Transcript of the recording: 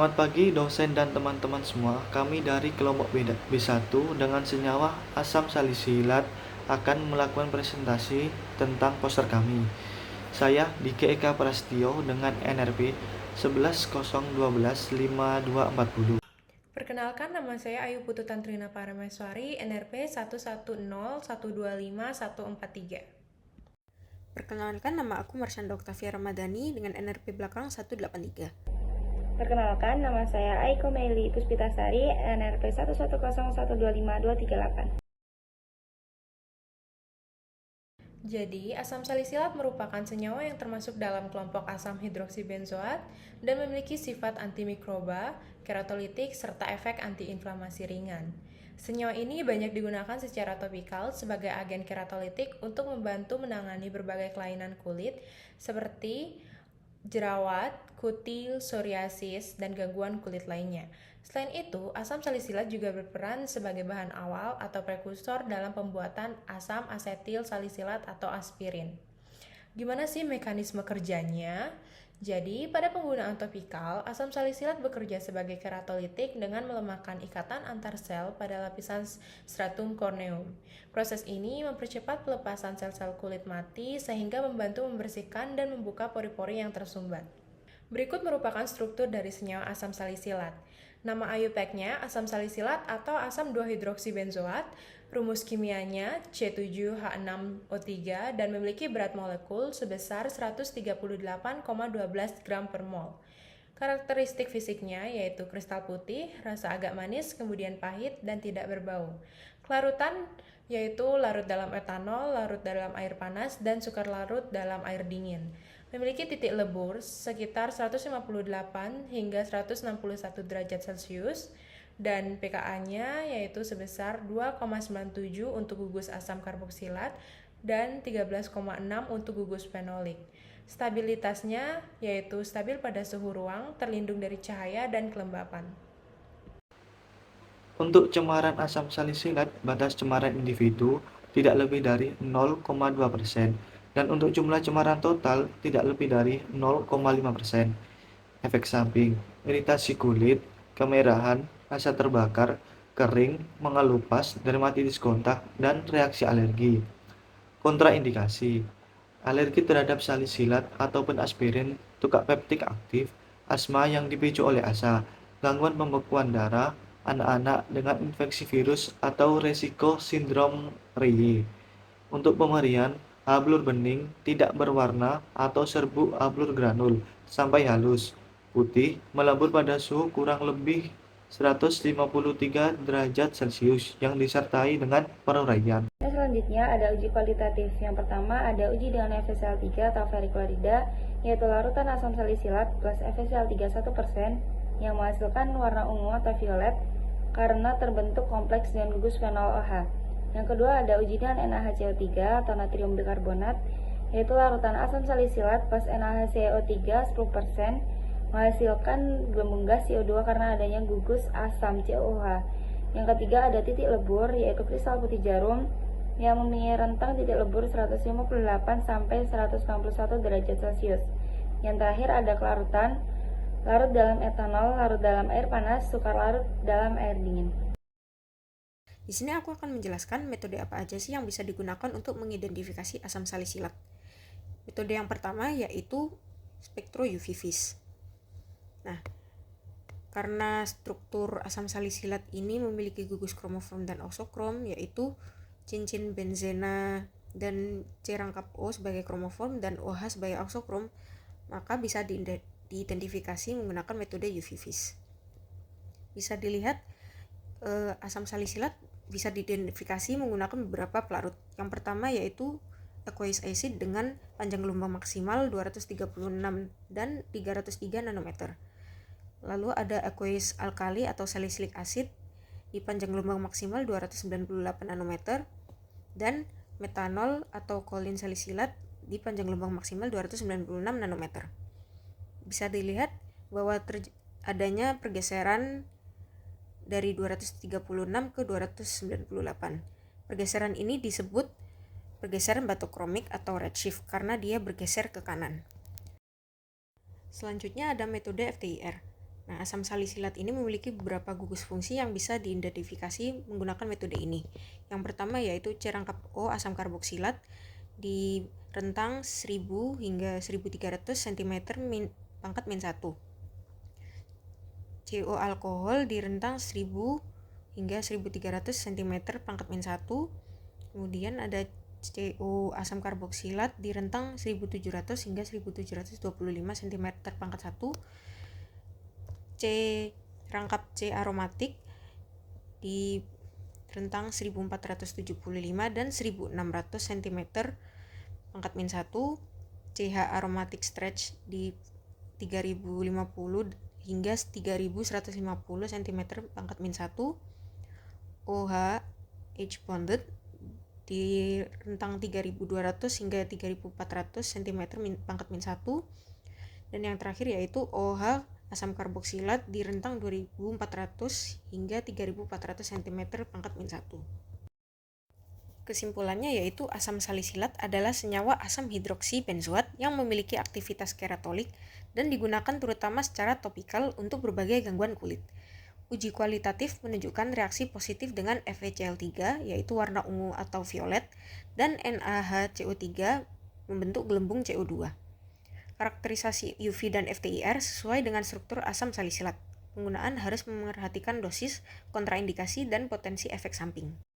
Selamat pagi dosen dan teman-teman semua. Kami dari kelompok B1 dengan senyawa asam salisilat akan melakukan presentasi tentang poster kami. Saya Dike Eka Prastio dengan NRP 11012524. Perkenalkan, nama saya Ayu Putu Tantrina Parameswari, NRP 110125143. Perkenalkan, nama aku Marsyanda Oktavia Ramadhani dengan NRP belakang 183. Perkenalkan, nama saya Aiko Meli Puspitasari, NRP 1101252238. Jadi, asam salisilat merupakan senyawa yang termasuk dalam kelompok asam hidroksibenzoat dan memiliki sifat antimikroba, keratolitik, serta efek antiinflamasi ringan. Senyawa ini banyak digunakan secara topikal sebagai agen keratolitik untuk membantu menangani berbagai kelainan kulit seperti jerawat, kutil, psoriasis, dan gangguan kulit lainnya. Selain itu, asam salisilat juga berperan sebagai bahan awal atau prekursor dalam pembuatan asam asetil salisilat atau aspirin. Gimana sih mekanisme kerjanya? Jadi, pada penggunaan topikal, asam salisilat bekerja sebagai keratolitik dengan melemahkan ikatan antar sel pada lapisan stratum corneum. Proses ini mempercepat pelepasan sel-sel kulit mati sehingga membantu membersihkan dan membuka pori-pori yang tersumbat. Berikut merupakan struktur dari senyawa asam salisilat. Nama IUPAC-nya asam salisilat atau asam 2-hidroksibenzoat, rumus kimianya C7H6O3 dan memiliki berat molekul sebesar 138,12 gram per mol. Karakteristik fisiknya yaitu kristal putih, rasa agak manis, kemudian pahit, dan tidak berbau. Kelarutan yaitu larut dalam etanol, larut dalam air panas, dan sukar larut dalam air dingin. Memiliki titik lebur sekitar 158 hingga 161 derajat Celcius dan pKa-nya yaitu sebesar 2,97 untuk gugus asam karboksilat dan 13,6 untuk gugus fenolik. Stabilitasnya yaitu stabil pada suhu ruang, terlindung dari cahaya dan kelembapan. Untuk cemaran asam salisilat, batas cemaran individu tidak lebih dari 0,2% dan untuk jumlah cemaran total tidak lebih dari 0,5%. Efek samping, iritasi kulit, kemerahan, rasa terbakar, kering, mengelupas, dermatitis kontak, dan reaksi alergi. Kontraindikasi, alergi terhadap salisilat ataupun aspirin, tukak peptik aktif, asma yang dipicu oleh asa, gangguan pembekuan darah, anak-anak dengan infeksi virus atau resiko sindrom Reye. Untuk pemberian, hablur bening, tidak berwarna atau serbuk hablur granul sampai halus, putih, melebur pada suhu kurang lebih 153 derajat Celcius yang disertai dengan peruraian. Selanjutnya ada uji kualitatif. Yang pertama ada uji dengan FeSiL-3 atau veriklorida, yaitu larutan asam salisilat plus FeSiL-3 1% yang menghasilkan warna ungu atau violet karena terbentuk kompleks dengan gugus fenol OH. Yang kedua ada uji dengan NaHCO3 atau natrium bikarbonat, yaitu larutan asam salisilat plus NaHCO3 10% menghasilkan gelembung gas CO2 karena adanya gugus asam COOH. Yang ketiga ada titik lebur, yaitu kristal putih jarum yang mempunyai rentang titik lebur 158 sampai 191 derajat Celcius. Yang terakhir ada kelarutan, larut dalam etanol, larut dalam air panas, sukar larut dalam air dingin. Di sini aku akan menjelaskan metode apa aja sih yang bisa digunakan untuk mengidentifikasi asam salisilat. Metode yang pertama yaitu spektro UV-Vis. Nah, karena struktur asam salisilat ini memiliki gugus kromofom dan oksokrom, yaitu cincin benzena dan C rangkap O sebagai kromofom dan OH sebagai oksokrom, maka bisa diidentifikasi menggunakan metode UV-Vis. Bisa dilihat asam salisilat bisa diidentifikasi menggunakan beberapa pelarut. Yang pertama yaitu aqueous acid dengan panjang gelombang maksimal 236 dan 303 nanometer. Lalu ada aqueous alkali atau salicylic acid di panjang gelombang maksimal 298 nanometer dan metanol atau kolin salisilat di panjang gelombang maksimal 296 nanometer. Bisa dilihat bahwa adanya pergeseran dari 236 ke 298. Pergeseran ini disebut pergeseran batokromik atau redshift karena dia bergeser ke kanan. Selanjutnya ada metode FTIR. Nah, asam salisilat ini memiliki beberapa gugus fungsi yang bisa diidentifikasi menggunakan metode ini. Yang pertama yaitu C rangkap O asam karboksilat di rentang 1000 hingga 1300 cm pangkat min 1. CO alkohol di rentang 1000 hingga 1300 cm pangkat min 1. Kemudian ada CO asam karboksilat di rentang 1700 hingga 1725 cm pangkat 1. C rangkap C aromatik di rentang 1475 dan 1600 cm pangkat min 1. CH aromatic stretch di 3050 hingga 3150 cm pangkat min 1. OH H bonded di rentang 3200 hingga 3400 cm pangkat min 1. Dan yang terakhir yaitu OH asam karboksilat di rentang 2400 hingga 3400 cm pangkat min 1. Kesimpulannya yaitu asam salisilat adalah senyawa asam hidroksi benzoat yang memiliki aktivitas keratolik dan digunakan terutama secara topikal untuk berbagai gangguan kulit. Uji kualitatif menunjukkan reaksi positif dengan FeCl3 yaitu warna ungu atau violet dan NaHCO3 membentuk gelembung CO2. Karakterisasi UV dan FTIR sesuai dengan struktur asam salisilat. Penggunaan harus memperhatikan dosis, kontraindikasi, dan potensi efek samping.